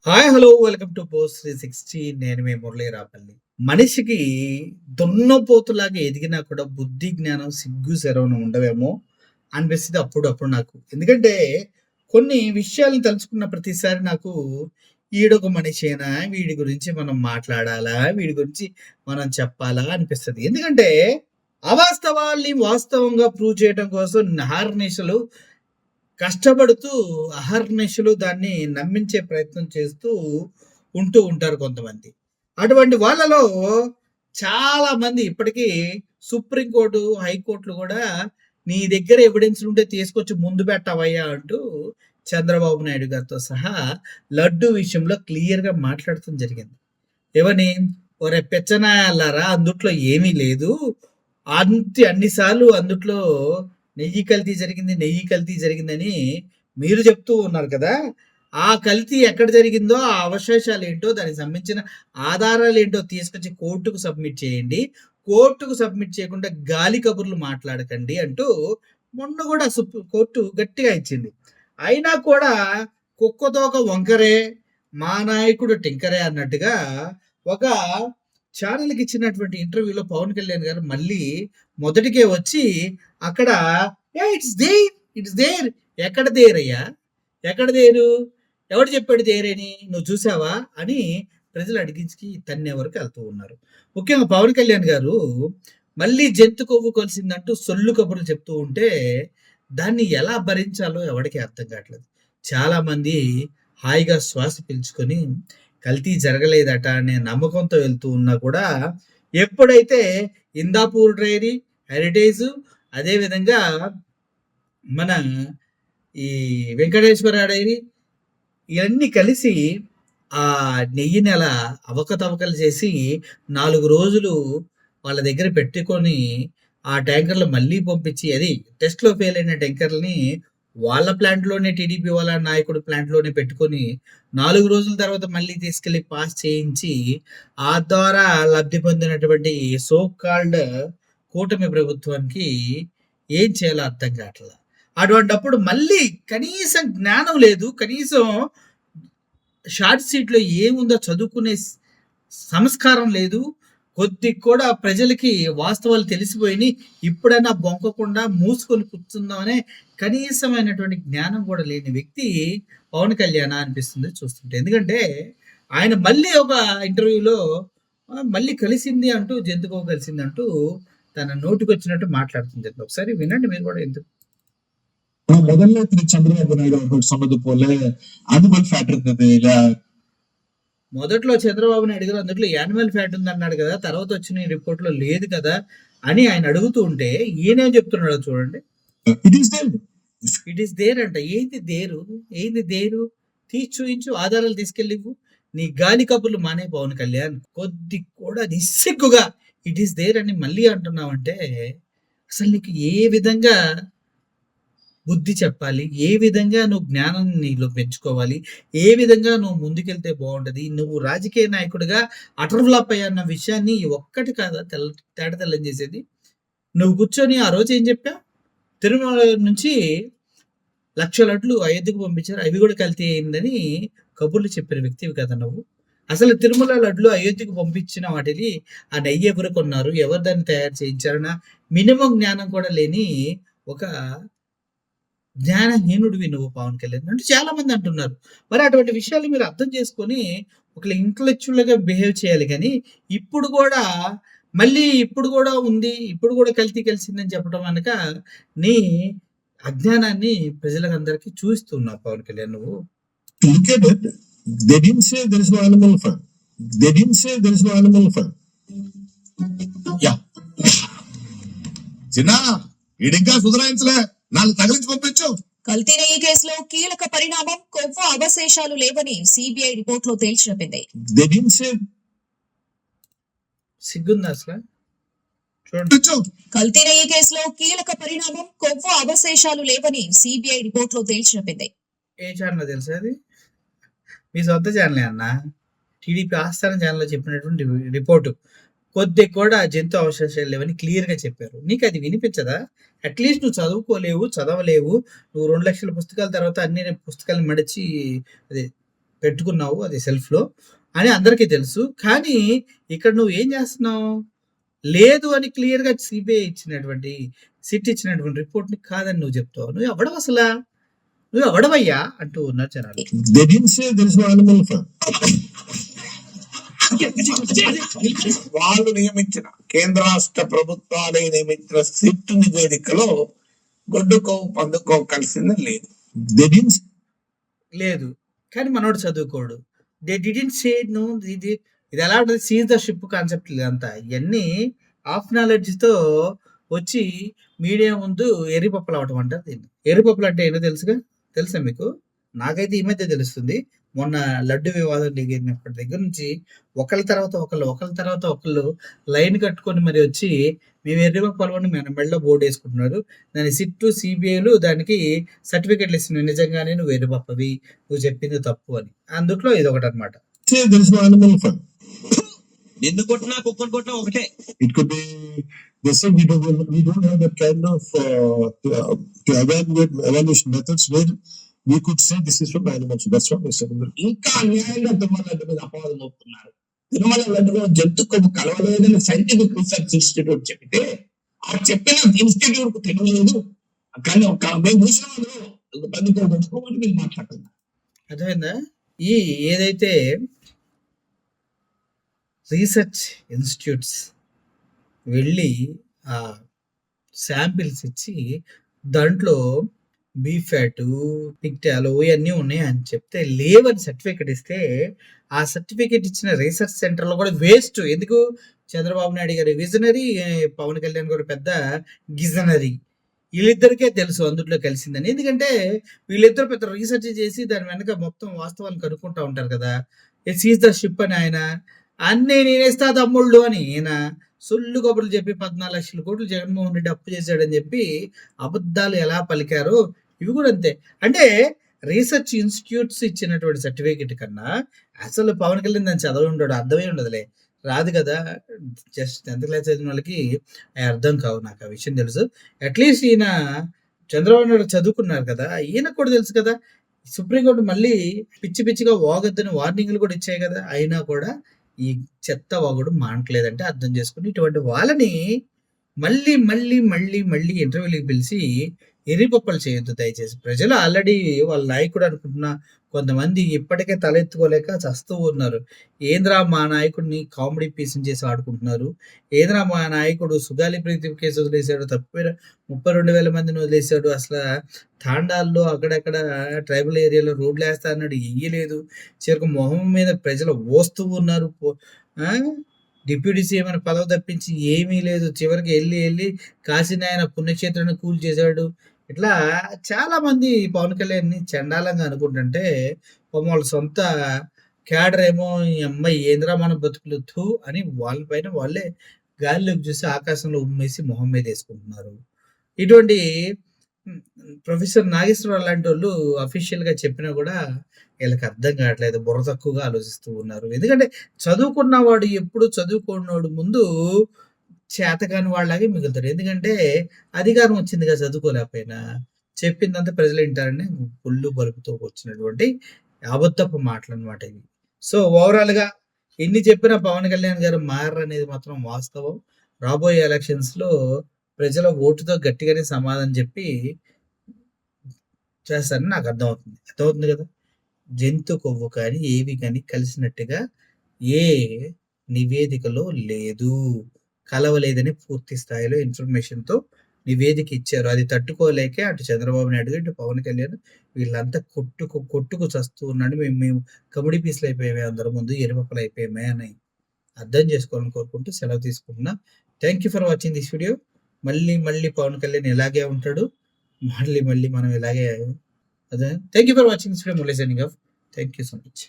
Hi hello welcome to post 360. నేను మీ మురళీ రాపల్లి. మనిషికి దున్నపోతులాగా ఎదిగినా కూడా బుద్ధి జ్ఞానం సిగ్గు శరవణం ఉండవేమో అనిపిస్తుంది అప్పుడు నాకు. ఎందుకంటే కొన్ని విషయాలను తలుచుకున్న ప్రతిసారి నాకు ఈడొక మనిషేనా, వీడి గురించి మనం మాట్లాడాలా, వీడి గురించి మనం చెప్పాలా అనిపిస్తుంది. ఎందుకంటే అవాస్తవాల్ని వాస్తవంగా ప్రూవ్ చేయడం కోసం అహర్నిశలు కష్టపడుతూ అహర్నిశలు దాన్ని నమ్మించే ప్రయత్నం చేస్తూ ఉంటూ ఉంటారు కొంతమంది. అటువంటి వాళ్ళలో చాలా మంది ఇప్పటికీ సుప్రీంకోర్టు, హైకోర్టులు కూడా నీ దగ్గర ఎవిడెన్స్‌లుంటే తీసుకొచ్చి ముందు పెట్టవయ్యా అంటూ చంద్రబాబు నాయుడు గారితో సహా లడ్డూ విషయంలో క్లియర్‌గా మాట్లాడటం జరిగింది. ఏమని? "ఒరేయ్ పెచ్చనాయాల్లారా అందుట్లో ఏమీ లేదు. అన్ని సార్లు అందుట్లో నెయ్యి కల్తీ జరిగిందని మీరు చెప్తూ ఉన్నారు కదా! ఆ కల్తీ ఎక్కడ జరిగిందో, ఆ అవశేషాలేంటో, దానికి సంబంధించిన ఆధారాలేంటో తీసుకొచ్చి కోర్టుకు సబ్మిట్ చేయండి. కోర్టుకు సబ్మిట్ చేయకుండా గాలి కబుర్లు మాట్లాడకండి" అంటూ మొన్న కూడా కోర్టు గట్టిగా ఇచ్చింది. అయినా కూడా కుక్కతోక వంకరే, మా నాయకుడు టింకరే అన్నట్టుగా ఒక ఛానెల్‌కి ఇచ్చినటువంటి ఇంటర్వ్యూలో పవన్ కళ్యాణ్ గారు మళ్ళీ మొదటికే వచ్చి అక్కడ ఇట్స్ దేర్ ఎక్కడ దేరయ్యా? ఎక్కడ దేరు? ఎవడు చెప్పాడు దేరని? నువ్వు చూసావా? అని ప్రజలు అడిగించి తన్నే వరకు వెళ్తూ ఉన్నారు. ముఖ్యంగా పవన్ కళ్యాణ్ గారు మళ్ళీ జంతు కొవ్వు కలిసిందంటూ సొల్లు కబుర్లు చెప్తూ ఉంటే దాన్ని ఎలా భరించాలో ఎవడికి అర్థం కావట్లేదు. చాలామంది హాయిగా శ్వాస పీల్చుకొని కల్తీ జరగలేదట అనే నమ్మకంతో వెళ్తూ ఉన్నా కూడా ఎప్పుడైతే ఇందాపూర్ డైరీ, హెరిటేజు అదేవిధంగా మన ఈ వెంకటేశ్వర డైరీ ఇవన్నీ కలిసి ఆ నెయ్యిని అలా అవకతవకలు చేసి 4 రోజులు వాళ్ళ దగ్గర పెట్టుకొని ఆ ట్యాంకర్లు మళ్ళీ పంపించి అది టెస్ట్‌లో ఫెయిల్ అయిన ట్యాంకర్‌లని వాళ్ళ ప్లాంట్‌లోనే టీడీపీ వాళ్ళ నాయకుడి ప్లాంట్‌లోనే పెట్టుకొని 4 రోజుల తర్వాత మళ్ళీ తీసుకెళ్ళి పాస్ చేయించి ఆ ద్వారా లబ్ధి పొందినటువంటి సో కాల్డ్ కూటమి ప్రభుత్వానికి ఏం చేయాలో అర్థం కావట్ల. అటువంటప్పుడు మళ్ళీ కనీసం జ్ఞానం లేదు. కనీసం షార్ట్ సీట్‌లో ఏముందో చదువుకునే సంస్కారం లేదు. కొద్దిగా కూడా ప్రజలకి వాస్తవాలు తెలిసిపోయినియి. ఇప్పుడైనా బొంకకుండా మూసుకొని కూర్చుందామనే కనీసమైనటువంటి జ్ఞానం కూడా లేని వ్యక్తి పవన్ కళ్యాణా అనిపిస్తుంది చూస్తుంటే. ఎందుకంటే ఆయన మళ్ళీ ఒక ఇంటర్వ్యూలో మళ్ళీ కలిసింది అంటూ జంతుకోవ కలిసిందంటూ తన నోటికొచ్చినట్టు మాట్లాడుతుంది. ఒకసారి వినండి మీరు కూడా ఎందుకు. முதல்ல திரு சந்திரபாபு நாயுடு அவர்கள் சொன்னது போல அனிமல் ஃபேட் இருந்தது இல்ல. మొదట్లో చంద్రబాబు నాయుడు గారు అందులో యానిమల్ ఫ్యాట్ ఉందన్నాడు కదా, తర్వాత వచ్చిన రిపోర్ట్లో లేదు కదా అని ఆయన అడుగుతూ ఉంటే ఈయనేం చెప్తున్నాడో చూడండి. ఇట్ ఈస్ దేర్ అంట. ఏంది దేరు? తీసి చూయించు, ఆధారాలు తీసుకెళ్ళివ్వు. నీ గాలి కబుర్లు మానే పవన్ కళ్యాణ్. కొద్ది కూడా నిస్సిగ్గుగా ఇట్ ఈస్ దేర్ అని మళ్ళీ అంటున్నావంటే అసలు నీకు ఏ విధంగా బుద్ధి చెప్పాలి? ఏ విధంగా నువ్వు జ్ఞానం నీలో పెంచుకోవాలి? ఏ విధంగా నువ్వు ముందుకెళ్తే బాగుంటది? నువ్వు రాజకీయ నాయకుడిగా అటర్ ఫ్లాప్ అయ్యాన్న విషయాన్ని ఒక్కటి కాదా తేటతెల్లం చేసేది? నువ్వు కూర్చొని ఆ రోజు ఏం చెప్పావు? తిరుమల నుంచి 1,00,000 లడ్లు అయోధ్యకు పంపించారు. అవి కూడా కల్తీ అయిందని కబుర్లు చెప్పిన వ్యక్తివి కదా నువ్వు. అసలు తిరుమల లడ్లు అయోధ్యకు పంపించిన వాటిని ఆ నెయ్యి ఎవరు కొన్నారు? ఎవరు దాన్ని తయారు చేయించారన్న మినిమం జ్ఞానం కూడా లేని ఒక జ్ఞానహీనుడివి నువ్వు పవన్ కళ్యాణ్ అంటే చాలా మంది అంటున్నారు. మరి అటువంటి విషయాలు మీరు అర్థం చేసుకొని ఒక ఇంటలెక్చువల్‌గా బిహేవ్ చేయాలి గానీ, ఇప్పుడు కూడా ఉంది. ఇప్పుడు కూడా కల్తీ కలిసిందని చెప్పడం వెనక నీ అజ్ఞానాన్ని ప్రజలకందరికీ చూయిస్తున్నావు పవన్ కళ్యాణ్ నువ్వు. Look at it. They didn't say there is no animal fat. They didn't say there is no animal fat. Yeah. చిన్న ఈడింకా సుధరాయించలే, నాలుగు తగిలించి పంపించు. కల్తీ నెయ్యి కేసులో కీలక పరిణామం, కొవ్వు అవశేషాలు లేవని సిబిఐ రిపోర్టులో తేల్చిచెప్పింది. They didn't say. సిగ్గుందా అసలు? చూడండి. కల్తీ నెయ్యి కేసులో కీలక పరిణామం, కొవ్వు అవశేషాలు లేవని సిబిఐ రిపోర్టులో తేల్చిచెప్పింది. ఏ ఛానల్ తెలుసా అది? మీ సొంత ఛానలే అన్న. టీడీపీ ఆస్థాన ఛానల్లో చెప్పినటువంటి రిపోర్టు. కొద్దిగా కూడా జంతు అవశేషాలు లేవని క్లియర్‌గా చెప్పారు. నీకు అది వినిపించదా? అట్‌లీస్ట్ నువ్వు చదువుకోలేవు, చదవలేవు. నువ్వు 2,00,000 పుస్తకాల తర్వాత అన్ని పుస్తకాలు మడిచి అదే పెట్టుకున్నావు అది సెల్ఫ్‌లో అని అందరికీ తెలుసు. కానీ ఇక్కడ నువ్వు ఏం చేస్తున్నావు? లేదు అని క్లియర్‌గా సిబిఐ ఇచ్చినటువంటి, సిట్ ఇచ్చినటువంటి రిపోర్ట్‌ని కాదని నువ్వు చెప్తావు. నువ్వెవడవసలా? నువ్వెవడవయ్యా? అంటూ ఉన్నారు జనాలు. They didn't say there is no animal farm. వాళ్ళు నియమించిన కేంద్ర రాష్ట్ర ప్రభుత్వాలే నియమించిన సిట్ నివేదికలో గొడ్డుకో పందుకో కలిసింది లేదు. They didn't లేదు. కానీ మనోడు చదువుకోడు. దే డిడ్ంట్ సే నో ఇది ఎలా ఉంటది సీజ్ ద షిప్ కాన్సెప్ట్ ఇదంతా. ఇయన్నీ హాఫ్ నాలెడ్జ్‌తో వచ్చి మీడియా ముందు ఎర్రిపప్పులు అవ్వటం అంటారు దీన్ని. ఎర్రిపప్పులు అంటే ఏంటో తెలుసా మీకు? నాకైతే ఈ మధ్య తెలుస్తుంది. మొన్న లడ్డు వివాదం దిగినప్పటి దగ్గర నుంచి ఒకళ్ళ తర్వాత ఒకళ్ళు లైన్ కట్టుకొని మరి వచ్చి మేము ఎర్రిపప్పులు అని మన మెడలో బోర్డేసుకుంటున్నారు. దాని సిట్టు, సిబిఐలు దానికి సర్టిఫికేట్లు ఇస్తున్నాయి. నిజంగానే నువ్వు ఎర్రిపప్పవి, నువ్వు చెప్పింది తప్పు అని. అందుట్లో ఇదొకటనమాట. say there is no animal farm. నిన్ను కొట్టినా కుక్కను కొట్టినా ఒకటే. It could be they said we don't have that kind of to evaluation methods where we could say this is from animals. So that's what they said. ఇంకా అన్యాయంగా తిరుమల లడ్డు మీద అపవాదం మోపుతున్నారు. తిరుమల లడ్డులో జంతు కొవ్వు కలవలేదని సైంటిఫిక్ రీసెర్చ్ ఇన్స్టిట్యూట్ చెప్తే ఆ చెప్పిన ఇన్స్టిట్యూట్ కు తెలియలేదు. కానీ ఒక మేము చూసిన వాళ్ళు పందుకో గొడ్డుకోమని మీరు మాట్లాడుతున్నారు. అర్థమైందా? ఈ ఏదైతే రీసెర్చ్ ఇన్స్టిట్యూట్స్ వెళ్ళి ఆ శాంపిల్స్ ఇచ్చి దాంట్లో బీఫ్ ఫ్యాటు, పిగ్ టాలో ఇవన్నీ ఉన్నాయి అని చెప్తే లేవని సర్టిఫికేట్ ఇస్తే ఆ సర్టిఫికేట్ ఇచ్చిన రీసెర్చ్ సెంటర్‌లో కూడా వేస్ట్. ఎందుకు? చంద్రబాబు నాయుడు గారు విజనరీ, పవన్ కళ్యాణ్ గారు పెద్ద గిజనరీ. వీళ్ళిద్దరికే తెలుసు అందుట్లో కలిసిందని. ఎందుకంటే వీళ్ళిద్దరు పెద్ద రీసెర్చ్ చేసి దాని వెనక మొత్తం వాస్తవాలను కనుక్కుంటా ఉంటారు కదా. సీజ్ ద షిప్ అని ఆయన, అన్నీ నేనేస్తా తమ్ముళ్ళు అని ఈయన సొల్లు కబుర్లు చెప్పి 14 లక్షల కోట్లు జగన్మోహన్ రెడ్డి అప్పు చేశాడని చెప్పి అబద్ధాలు ఎలా పలికారో ఇవి కూడా అంతే. అంటే రీసెర్చ్ ఇన్స్టిట్యూట్స్ ఇచ్చినటువంటి సర్టిఫికేట్ కన్నా అసలు పవన్ కళ్యాణ్ దాన్ని చదివి ఉండడు, అర్థమై ఉండదులే. రాదు కదా. జస్ట్ 10th క్లాస్ చదివిన వాళ్ళకి అవి అర్థం కావు. నాకు ఆ విషయం తెలుసు. అట్లీస్ట్ ఈయన చంద్రబాబు నాయుడు చదువుకున్నారు కదా, ఈయనకు కూడా తెలుసు కదా. సుప్రీంకోర్టు మళ్ళీ పిచ్చిగా వాగొద్దని వార్నింగ్లు కూడా ఇచ్చాయి కదా. అయినా కూడా ఈ చెత్త వాగుడు మానట్లేదంటే అర్థం చేసుకుని ఇటువంటి వాళ్ళని మళ్ళీ ఇంటర్వ్యూలకి పిలిచి ఎర్రిపప్పలు చేయొద్దు దయచేసి. ప్రజలు ఆల్రెడీ వాళ్ళ నాయకుడు అనుకుంటున్న కొంతమంది ఇప్పటికే తలెత్తుకోలేక చస్తూ ఉన్నారు. ఏంద్రా మా నాయకుడిని కామెడీ పీస్‌ని చేసి ఆడుకుంటున్నారు. ఏంద్రా మా నాయకుడు సుగాలి ప్రీతి కేసు వదిలేసాడు, తప్పిపోయిన 32,000 మందిని వదిలేసాడు. అసలు తాండాల్లో అక్కడక్కడ ట్రైబల్ ఏరియాలో రోడ్లేస్తా అన్నాడు, ఎయ్యలేదు. చివరికి మొహం మీద ప్రజలు ఓస్తూ ఉన్నారు. డిప్యూటీ సీఎం అనే పదవి తప్పించి ఏమీ లేదు. చివరికి వెళ్ళి కాశీనాయన పుణ్యక్షేత్రాన్ని కూల్చేశాడు. ఇట్లా చాలా మంది పవన్ కళ్యాణ్‌ని చండాలంగా అనుకుంటుంటే పాపం వాళ్ళ సొంత క్యాడర్ ఏమో ఈ అమ్మాయి ఏందిరా మన బతుకులు థూ అని వాళ్ళ పైన వాళ్ళే గాలిలోకి చూసి ఆకాశంలో ఉమ్మేసి మొహం మీద వేసుకుంటున్నారు. ఇటువంటి ప్రొఫెసర్ నాగేశ్వరరావు లాంటి వాళ్ళు అఫీషియల్‌గా చెప్పినా కూడా వీళ్ళకి అర్థం కావట్లేదు. బుర్ర తక్కువగా ఆలోచిస్తూ ఉన్నారు. ఎందుకంటే చదువుకున్నవాడు ఎప్పుడు చదువుకున్నోడు ముందు చేతకాని వాళ్ళలాగే మిగులుతాడు. ఎందుకంటే అధికారం వచ్చిందిగా చదువుకోలేకపోయినా. చెప్పిందంతా ప్రజలు వింటారని ఒళ్ళు బలుపుతో వచ్చినటువంటి అబద్ధపు మాటలన్నమాట ఇవి. సో ఓవరాల్‌గా ఎన్ని చెప్పినా పవన్ కళ్యాణ్ గారు మారరనేది మాత్రం వాస్తవం. రాబోయే ఎలక్షన్స్‌లో ప్రజల ఓటుతో గట్టిగానే సమాధానం చెప్పి చేస్తారని నాకు అర్థమవుతుంది. అర్థమవుతుంది కదా. జంతు కొవ్వు కానీ, ఏవి కానీ కలిసినట్టుగా ఏ నివేదికలో లేదు. కలవలేదని పూర్తి స్థాయిలో ఇన్ఫర్మేషన్‌తో నివేదిక ఇచ్చారు. అది తట్టుకోలేకే అటు చంద్రబాబు నాయుడు గారు, ఇటు పవన్ కళ్యాణ్ వీళ్ళంతా కొట్టుకు చస్తూ ఉన్నాడు. మేము కమిడీ పీస్‌లు అయిపోయామే అందరి ముందు, ఎర్రిపప్పలు అయిపోయామే అని అర్థం చేసుకోవాలని కోరుకుంటూ సెలవు తీసుకుంటున్నా. Thank you for watching this video. మళ్ళీ పవన్ కళ్యాణ్ ఇలాగే ఉంటాడు. మళ్ళీ మనం ఇలాగే అదే. Thank you for watching this video. Murali signing off. Thank you so much.